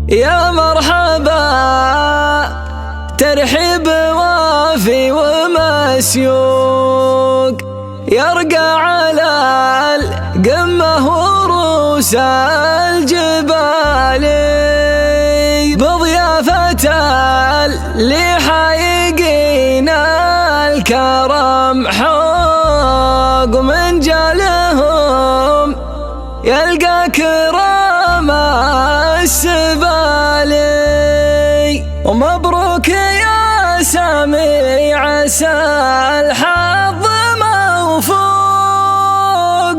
يا مرحبا ترحيب وافي ومسيوق، يرقى على القمة ورؤوس الجبال بضيافة اللي حايقين الكرم حوق، ومن جالهم يلقى كرام السبالي. ومبروك يا سامي عسى الحظ موفوق،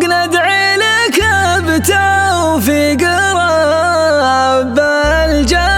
ندعي لك بتوفيق رب الجلال.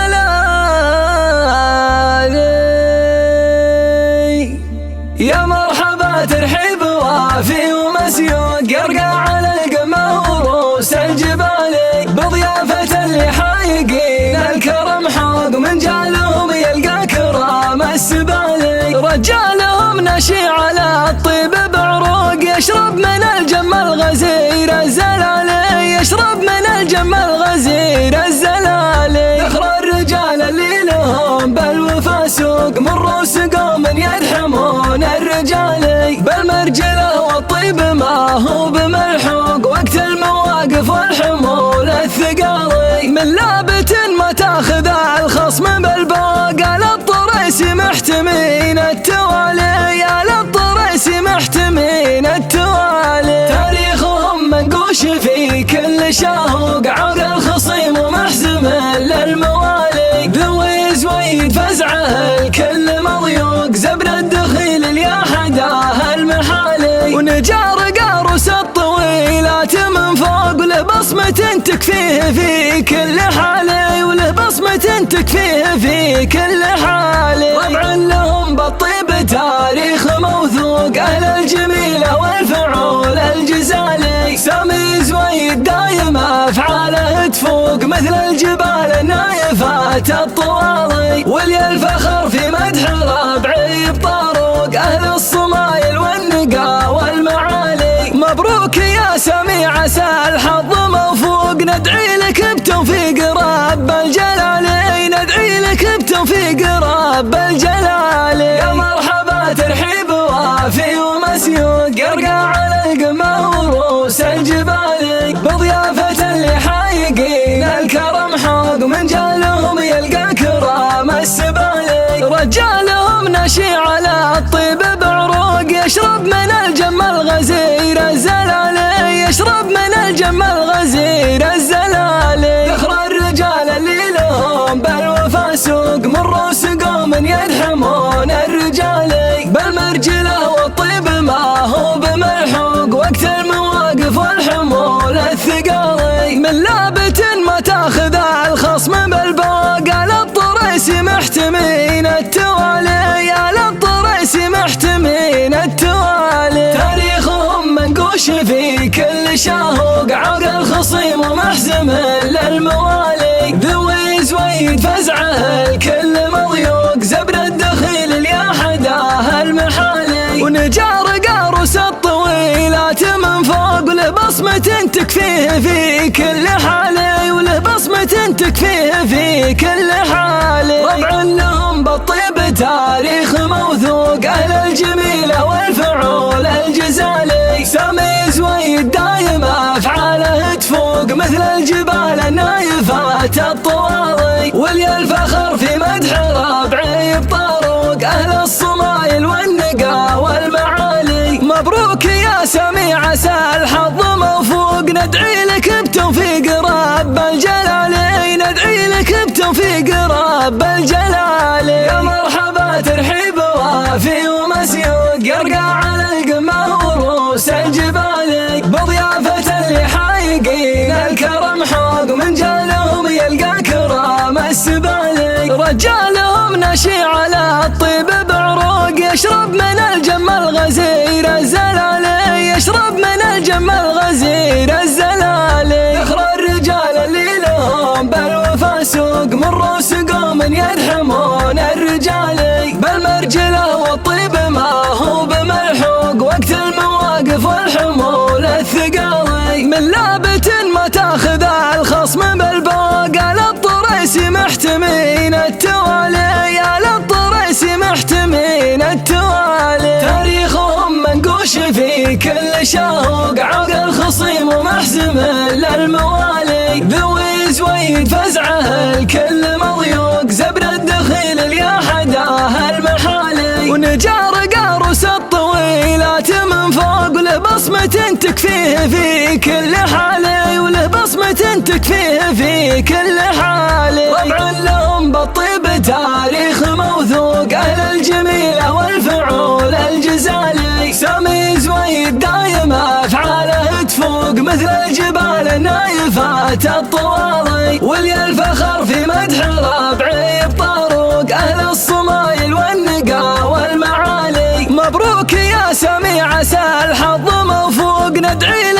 يا مرحبا ترحيب وافي ومسيوق، يرقى على القمة ورؤوس الجبال بضيافة اللي حايقين الكرم حوق، من جالهم يلقى كرام السبالي. رجالهم نشي على الطيب بعروق، يشرب من الجم الغزير الزلالي، يشرب من الجم الغزير الزلالي. ذخر الرجال اللي لهم بالوفا سوق، من رؤوس قوم يدحمون الرجالي بالمرجله والطيب ما هو بملحوق، وقت المواقف والحمول الثقالي. من لابت ما تاخذ الخصم بالبوق، على الطريس محتمين التوالي، على الطريس محتمين التوالي. تاريخهم منقوش في كل شاهوق، عود الخصيم ومحزم للموالي. ذوي زويد فزعه الكل مضيوق، زبر الدخيل اللي حداه المحالي. ونجار قاروس الطويلات من فوق، وله بصمة تكفيه في كل حالي، وله بصمة تكفيه في كل حالي. ربع لهم بالطيب تاريخ موثوق، أهل الجميلة والفعول الجزالي. سامي زويد دايم أفعاله تفوق، مثل الجبال النايفات الطوالي. ولي الفخر في مدح ربعي بطاروق، أهل الصمايل والنقا والمعالي. مبروك يا سامي عسى الحظ موفوق، ندعي لك بتوفيق رب الجلالي، ندعي لك بتوفيق رب الجلالي. يا مرحبا ترحيب وافي ومسيوق، يرقى على القمة ورؤوس الجبال بضيافة اللي حايقين الكرم حوق، من جالهم يلقى كرام السبالي. رجالهم نشي على الطيب بعروق، يشرب من الجم الغزير الزلالي، يشرب من الجم الغزير الزلالي. ذخر الرجال اللي لهم بالوفا سوق، من رؤوس قوم يدحمون الرجالي بالمرجله والطيب ما هو بملحوق، وقت المواقف والحمول الثقالي. من لابت ما تاخذ الخصم بالبوق، على الطريس محتمين التوالي، على الطريس محتمين التوالي. تاريخهم منقوش في كل شاهوق، عوق الخصيم ومحزم للموالي. ذوي زويد فزعه الكل مضيوق، زبر الدخيل اللي حداه المحالي. ونجار قاروس الطويلات من فوق، وله بصمة تكفيه في كل حالي، وله بصمة تكفيه في كل حالي. ربع لهم بالطيب تاريخ موثوق، أهل الجميلة والفعول الجزالي. سامي زويد دايم أفعاله تفوق، مثل الجبال النايفات الطوالي. ولي الفخر في مدح ربعي بطاروق، أهل الصمايل والنقا والمعالي. مبروك يا سامي عسى الحظ موفوق، ندعي لك بتوفيق رب الجلالي، ندعي لك بتوفيق رب الجلالي. يا مرحبا ترحيب وافي ومسيوق، يرقى على القمة ورؤوس الجبال بضيافة اللي حايقين الكرم حوق، من جالهم يلقى كرام السبالي. رجالهم نشي على الطيب بعروق، يشرب من الجم الغزير الزلالي، يشرب من الجم الغزير الزلالي. ذخر الرجال اللي لهم بالوفا سوق، من رؤوس قوم يدحمون الرجالي بالمرجله والطيب ما هو بملحوق، وقت المواقف والحمول الثقالي. من لابت ما تاخذ الخصم بالبوق، على الطريس كل شوق عوق الخصيم ومحزم للموالي ذوي زويد فزعه الكل مضيوق زبر الدخيل اليا حداه المحالي ونجار قاروس الطويلات من فوق وله بصمة تكفيه في كل حالي وله بصمة تكفيه في كل حالي ربع لهم بالطيب تاريخ موثوق أهل الجميلة والفعول الجزالي سامي زويد دايم أفعاله تفوق مثل الجبال النايفات الطوالي ولي الفخر في مدح ربعي بطاروق أهل الصمايل والنقا والمعالي مبروك يا سامي عسى الحظ موفوق ندعي